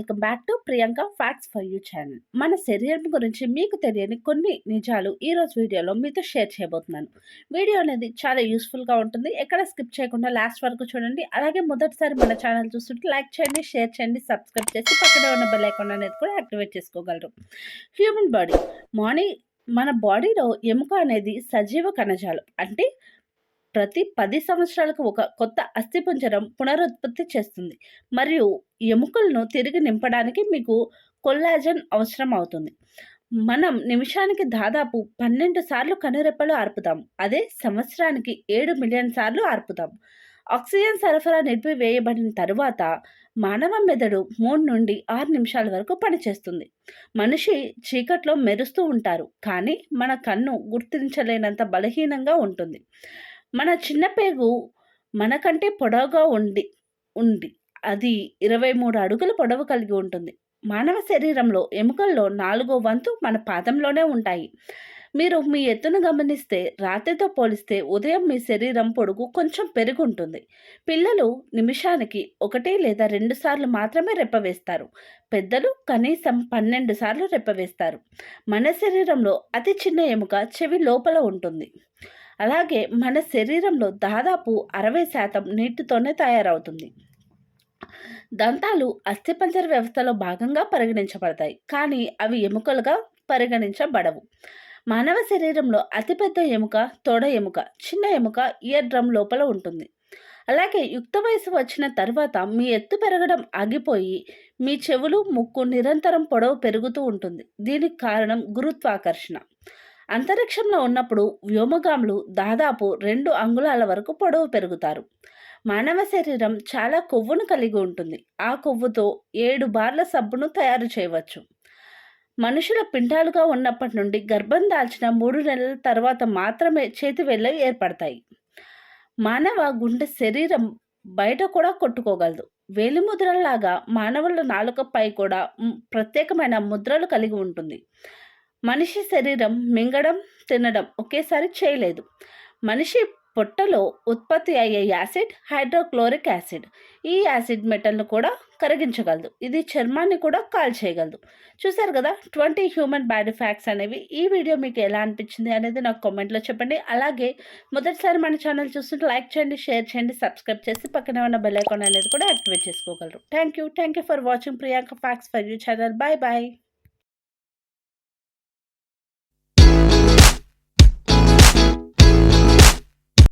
Welcome back to Priyanka facts for you channel. మన శరీరం గురించి మీకు తెలియని కొన్ని నిజాలు ఈరోజు వీడియోలో మీతో షేర్ చేయబోతున్నాను. వీడియో అనేది చాలా యూస్ఫుల్గా ఉంటుంది. ఎక్కడ స్కిప్ చేయకుండా లాస్ట్ వరకు చూడండి. అలాగే మొదటిసారి మన ఛానల్ చూస్తుంటే లైక్ చేయండి, షేర్ చేయండి, సబ్స్క్రైబ్ చేసి పక్కనే ఉన్న బెల్ ఐకాన్ అనేది కూడా యాక్టివేట్ చేసుకోగలరు. హ్యూమన్ బాడీ మన బాడీలో ఎముక అనేది సజీవ కణజాలం. అంటే ప్రతి 10 సంవత్సరాలకు ఒక కొత్త అస్థిపంజరం పునరుత్పత్తి చేస్తుంది మరియు ఎముకలను తిరిగి నింపడానికి మీకు కొల్లాజన్ అవసరం అవుతుంది. మనం నిమిషానికి దాదాపు 12 సార్లు కనురెప్పలు ఆర్పుతాం. అదే సంవత్సరానికి 7 మిలియన్ సార్లు ఆర్పుతాం. ఆక్సిజన్ సరఫరా నిలిపివేయబడిన తరువాత మానవ మెదడు 3 నుండి 6 నిమిషాల వరకు పనిచేస్తుంది. మనిషి చీకట్లో మెరుస్తూ ఉంటారు, కానీ మన కన్ను గుర్తించలేనంత బలహీనంగా ఉంటుంది. మన చిన్న పేగు మనకంటే పొడవుగా ఉంది అది 23 అడుగుల పొడవు కలిగి ఉంటుంది. మానవ శరీరంలో ఎముకల్లో 4వ వంతు మన పాదంలోనే ఉంటాయి. మీరు మీ ఎత్తును గమనిస్తే రాత్రితో పోలిస్తే ఉదయం మీ శరీరం పొడుగు కొంచెం పెరుగుంటుంది. పిల్లలు నిమిషానికి 1 లేదా 2 సార్లు మాత్రమే రెప్పవేస్తారు. పెద్దలు కనీసం 12 సార్లు రెప్పవేస్తారు. మన శరీరంలో అతి చిన్న ఎముక చెవి లోపల ఉంటుంది. అలాగే మన శరీరంలో దాదాపు 60% నీటితోనే తయారవుతుంది. దంతాలు అస్థిపంజర వ్యవస్థలో భాగంగా పరిగణించబడతాయి, కానీ అవి ఎముకలుగా పరిగణించబడవు. మానవ శరీరంలో అతిపెద్ద ఎముక తొడ ఎముక, చిన్న ఎముక ఇయర్ డ్రమ్ లోపల ఉంటుంది. అలాగే యుక్త వయసు వచ్చిన తర్వాత మీ ఎత్తు పెరగడం ఆగిపోయి మీ చెవులు, ముక్కు నిరంతరం పొడవు పెరుగుతూ ఉంటుంది. దీనికి కారణం గురుత్వాకర్షణ. అంతరిక్షంలో ఉన్నప్పుడు వ్యోమగాములు దాదాపు 2 అంగుళాల వరకు పొడవు పెరుగుతారు. మానవ శరీరం చాలా కొవ్వును కలిగి ఉంటుంది. ఆ కొవ్వుతో 7 బార్ల సబ్బును తయారు చేయవచ్చు. మనుషుల పిండాలుగా ఉన్నప్పటి నుండి గర్భం దాల్చిన 3 నెలల తర్వాత మాత్రమే చేతివేళ్ళు ఏర్పడతాయి. మానవ గుండె శరీరం బయట కూడా కొట్టుకోగలదు. వేలిముద్రలాగా మానవుల నాలుకపై కూడా ప్రత్యేకమైన ముద్రలు కలిగి ఉంటుంది. మనిషి శరీరం మింగడం, తినడం ఒకేసారి చేయలేదు. మనిషి పొట్టలో ఉత్పత్తి అయ్యే యాసిడ్ హైడ్రోక్లోరిక్ యాసిడ్. ఈ యాసిడ్ మెటల్ను కూడా కరిగించగలదు. ఇది చర్మాన్ని కూడా కాల్చేయగలదు. చూసారు కదా 20 హ్యూమన్ బాడీ ఫ్యాక్ట్స్ అనేవి. ఈ వీడియో మీకు ఎలా అనిపించింది అనేది నాకు కామెంట్లో చెప్పండి. అలాగే మొదటిసారి మన ఛానల్ చూస్తుంటే లైక్ చేయండి, షేర్ చేయండి, సబ్స్క్రైబ్ చేసి పక్కనే ఉన్న బెల్ ఐకాన్ అనేది కూడా యాక్టివేట్ చేసుకోగలరు. Thank you for watching Priyanka facts for you channel. Bye bye.